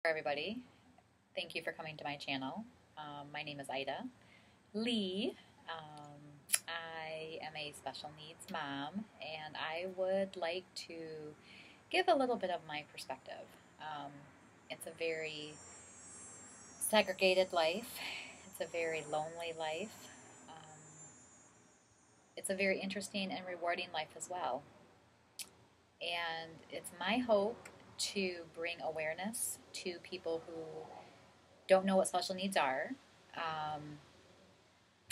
Everybody. Thank you for coming to my channel. My name is Ida Lee. I am a special needs mom, and I would like to give a little bit of my perspective. It's a very segregated life. It's a very lonely life. Um, it's a very interesting and rewarding life as well. And it's my hope to bring awareness to people who don't know what special needs are, um,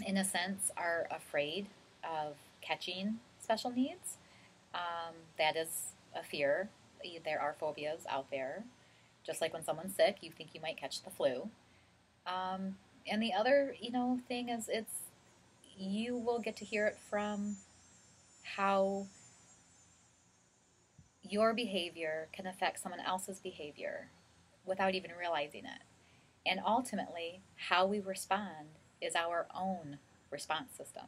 in a sense, are afraid of catching special needs. That is a fear. There are phobias out there. Just like when someone's sick, you think you might catch the flu. And the other, thing is you will get to hear it from how your behavior can affect someone else's behavior without even realizing it. And ultimately, how we respond is our own response system.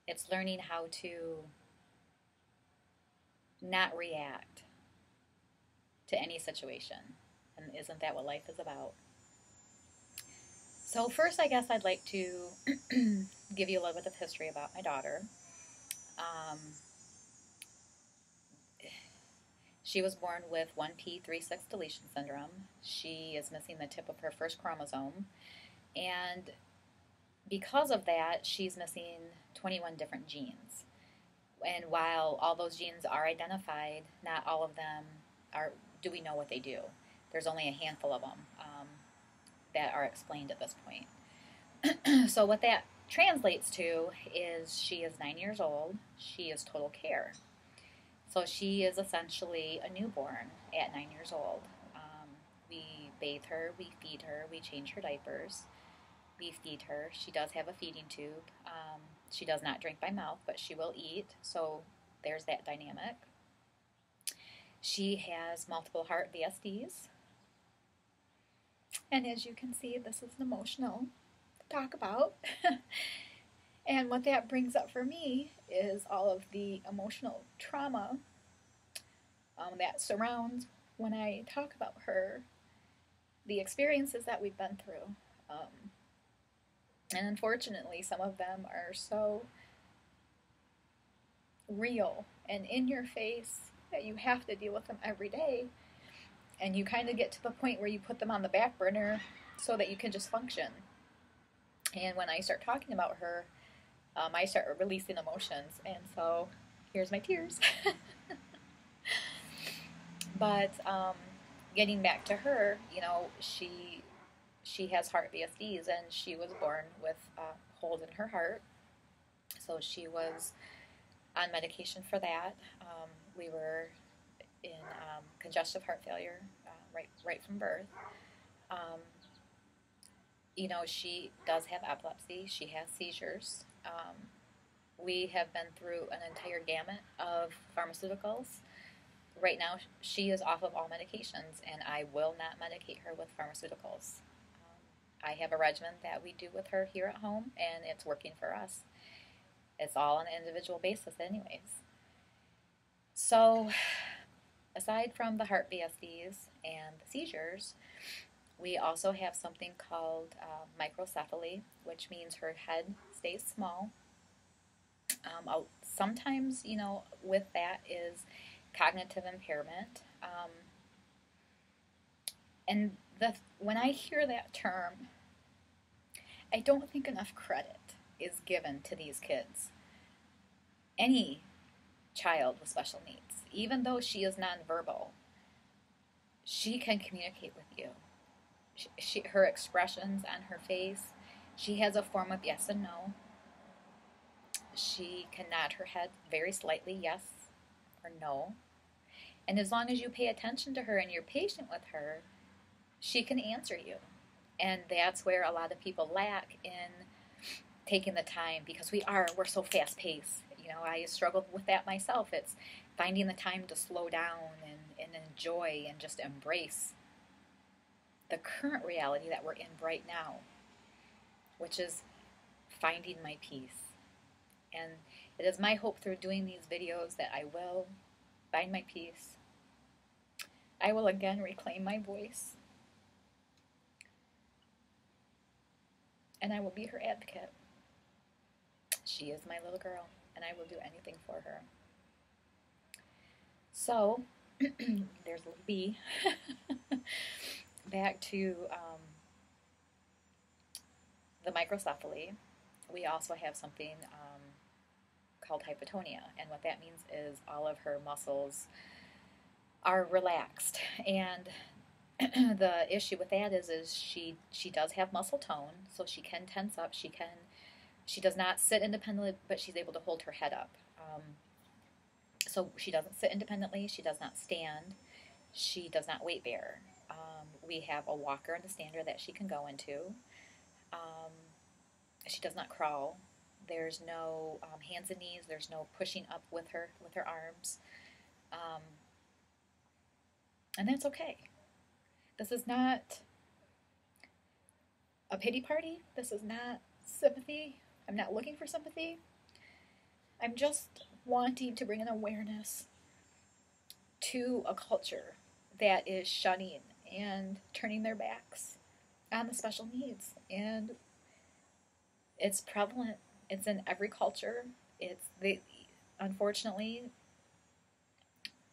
It's learning how to not react to any situation. And isn't that what life is about? So first, I guess I'd like to give you a little bit of history about my daughter. Um, she was born with 1p36 deletion syndrome. She is missing the tip of her first chromosome. And because of that, she's missing 21 different genes. And while all those genes are identified, not all of them do we know what they do. There's only a handful of them that are explained at this point. So what that translates to is she is 9 years old. She is total care. So she is essentially a newborn at 9 years old. We bathe her, we feed her, we change her diapers, we feed her. She does have a feeding tube. She does not drink by mouth, but she will eat. So there's that dynamic. She has multiple heart VSDs. And as you can see, this is emotional to talk about. And what that brings up for me is all of the emotional trauma that surrounds when I talk about her, the experiences that we've been through. And unfortunately, some of them are so real and in your face that you have to deal with them every day. And you kind of get to the point where you put them on the back burner so that you can just function. And when I start talking about her, I start releasing emotions. And so here's my tears. But getting back to her, she has heart VSDs, and she was born with holes in her heart. So she was on medication for that. We were in congestive heart failure right from birth. She does have epilepsy. She has seizures. We have been through an entire gamut of pharmaceuticals. Right now, she is off of all medications, and I will not medicate her with pharmaceuticals. I have a regimen that we do with her here at home, and it's working for us. It's all on an individual basis anyways. So, aside from the heart VSDs and the seizures, we also have something called microcephaly, which means her head stays small. Sometimes, with that is cognitive impairment. And when I hear that term, I don't think enough credit is given to these kids. Any child with special needs, even though she is nonverbal, she can communicate with you. Her expressions on her face, she has a form of yes and no. She can nod her head very slightly, yes or no. And as long as you pay attention to her and you're patient with her, she can answer you. And that's where a lot of people lack in taking the time, because we're so fast-paced. I struggled with that myself. It's finding the time to slow down and enjoy and just embrace the current reality that we're in right now, which is finding my peace. And it is my hope through doing these videos that I will find my peace. I will again reclaim my voice. and I will be her advocate. She is my little girl, and I will do anything for her. So, there's little B. Back to the microcephaly. We also have something called hypotonia, and what that means is all of her muscles are relaxed. And the issue with that is she does have muscle tone, so she can tense up. She does not sit independently, but she's able to hold her head up. So she doesn't sit independently. She does not stand. She does not weight bear. We have a walker and a stander that she can go into. Um, she does not crawl. There's no hands and knees. There's no pushing up with her arms, um, and that's okay. This is not a pity party. This is not sympathy. I'm not looking for sympathy. I'm just wanting to bring an awareness to a culture that is shunning and turning their backs on the special needs. And it's prevalent. It's in every culture. Unfortunately,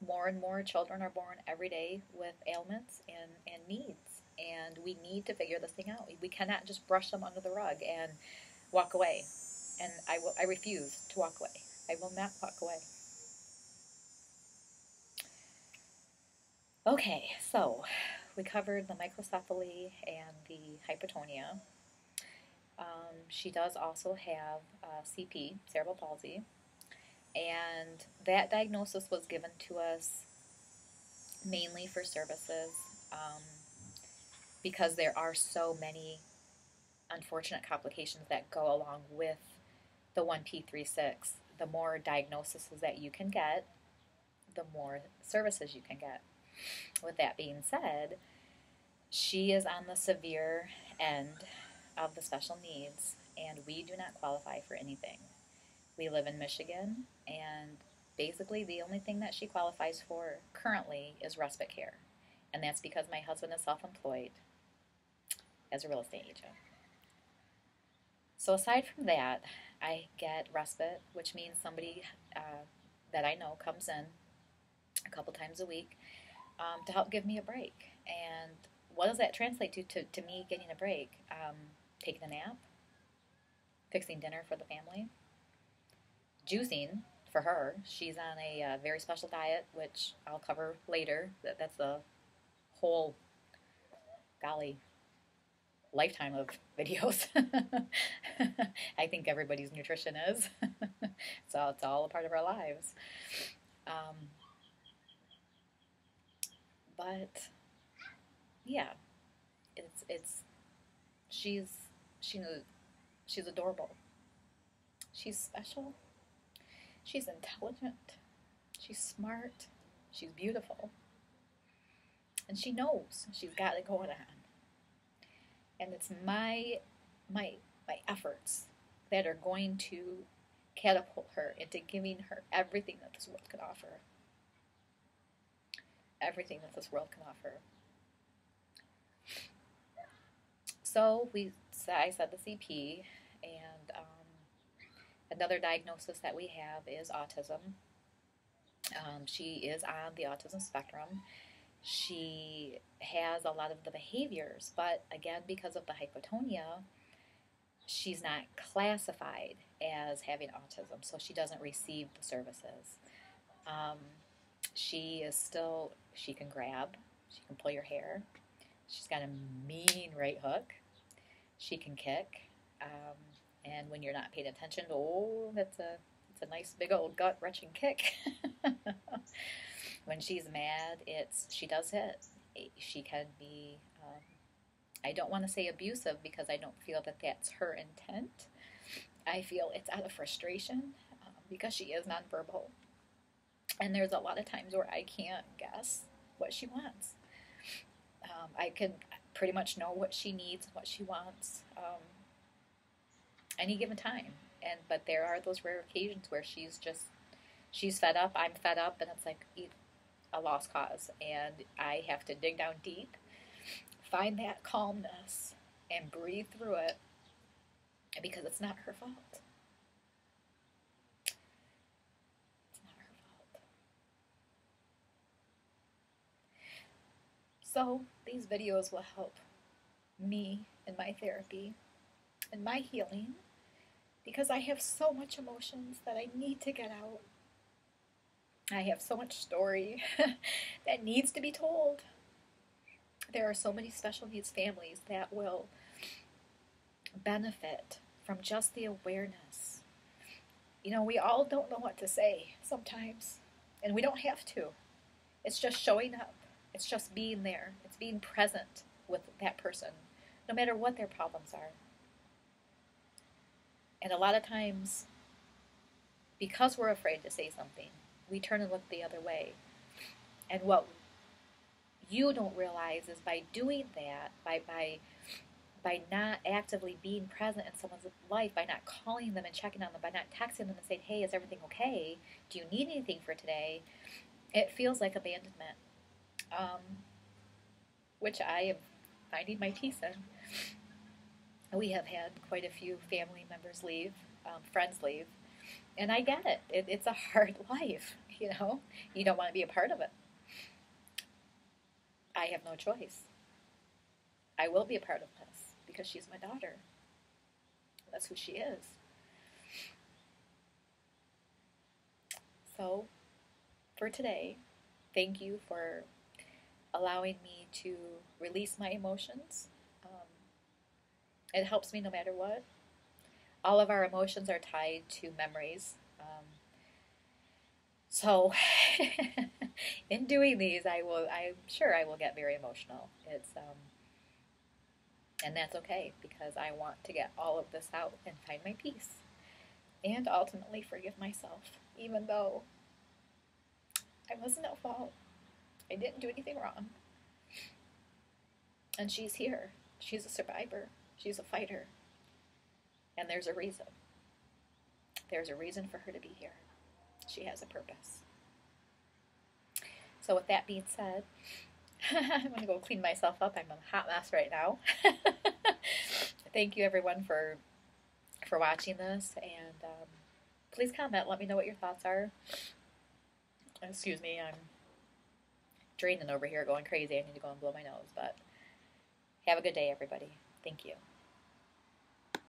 more and more children are born every day with ailments and needs. And we need to figure this thing out. We cannot just brush them under the rug and walk away. And I refuse to walk away. I will not walk away. Okay, so we covered the microcephaly and the hypotonia. She does also have CP, cerebral palsy, and that diagnosis was given to us mainly for services because there are so many unfortunate complications that go along with the 1P36. The more diagnoses that you can get, the more services you can get. With that being said, she is on the severe end of the special needs, and we do not qualify for anything. We live in Michigan, and basically the only thing that she qualifies for currently is respite care, and that's because my husband is self-employed as a real estate agent. So aside from that, I get respite, which means somebody that I know comes in a couple times a week to help give me a break. And what does that translate to me getting a break? Taking a nap, fixing dinner for the family, juicing for her. She's on a very special diet, which I'll cover later. That's a whole, golly, lifetime of videos. I think everybody's nutrition is. So it's all a part of our lives. But yeah, she's adorable. She's special. She's intelligent. She's smart. She's beautiful. And she knows she's got it going on. And it's my efforts that are going to catapult her into giving her everything that this world can offer. Everything that this world can offer. So I said the CP, and another diagnosis that we have is autism. She is on the autism spectrum. She has a lot of the behaviors, but again, because of the hypotonia, she's not classified as having autism, so she doesn't receive the services. She can grab, she can pull your hair, she's got a mean right hook, she can kick, and when you're not paying attention, it's a nice big old gut-wrenching kick. When she's mad, she does hit. She can be, I don't want to say abusive because I don't feel that that's her intent. I feel it's out of frustration because she is nonverbal. And there's a lot of times where I can't guess what she wants. I can pretty much know what she needs, what she wants, any given time. But there are those rare occasions where she's fed up, I'm fed up, and it's like a lost cause. And I have to dig down deep, find that calmness, and breathe through it, because it's not her fault. It's not her fault. So these videos will help me in my therapy and my healing because I have so much emotions that I need to get out. I have so much story that needs to be told. There are so many special needs families that will benefit from just the awareness. You know, we all don't know what to say sometimes, and we don't have to. It's just showing up. It's just being there. It's being present with that person, no matter what their problems are. And a lot of times, because we're afraid to say something, we turn and look the other way. And what you don't realize is by doing that, by not actively being present in someone's life, by not calling them and checking on them, by not texting them and saying, hey, is everything okay? Do you need anything for today? It feels like abandonment, which I am finding my peace in. We have had quite a few family members leave, friends leave, and I get it. It's a hard life, you know? You don't want to be a part of it. I have no choice. I will be a part of this because she's my daughter. That's who she is. So, for today, thank you for allowing me to release my emotions. It helps me no matter what. All of our emotions are tied to memories. So, in doing these, I'm sure I will get very emotional. And that's okay because I want to get all of this out and find my peace and ultimately forgive myself, even though I wasn't at fault. I didn't do anything wrong. And she's here. She's a survivor. She's a fighter. And there's a reason. There's a reason for her to be here. She has a purpose. So with that being said, I'm going to go clean myself up. I'm a hot mess right now. Thank you everyone for watching this, and please comment. Let me know what your thoughts are. Excuse me, I'm draining over here, going crazy. I need to go and blow my nose, but have a good day, everybody. Thank you.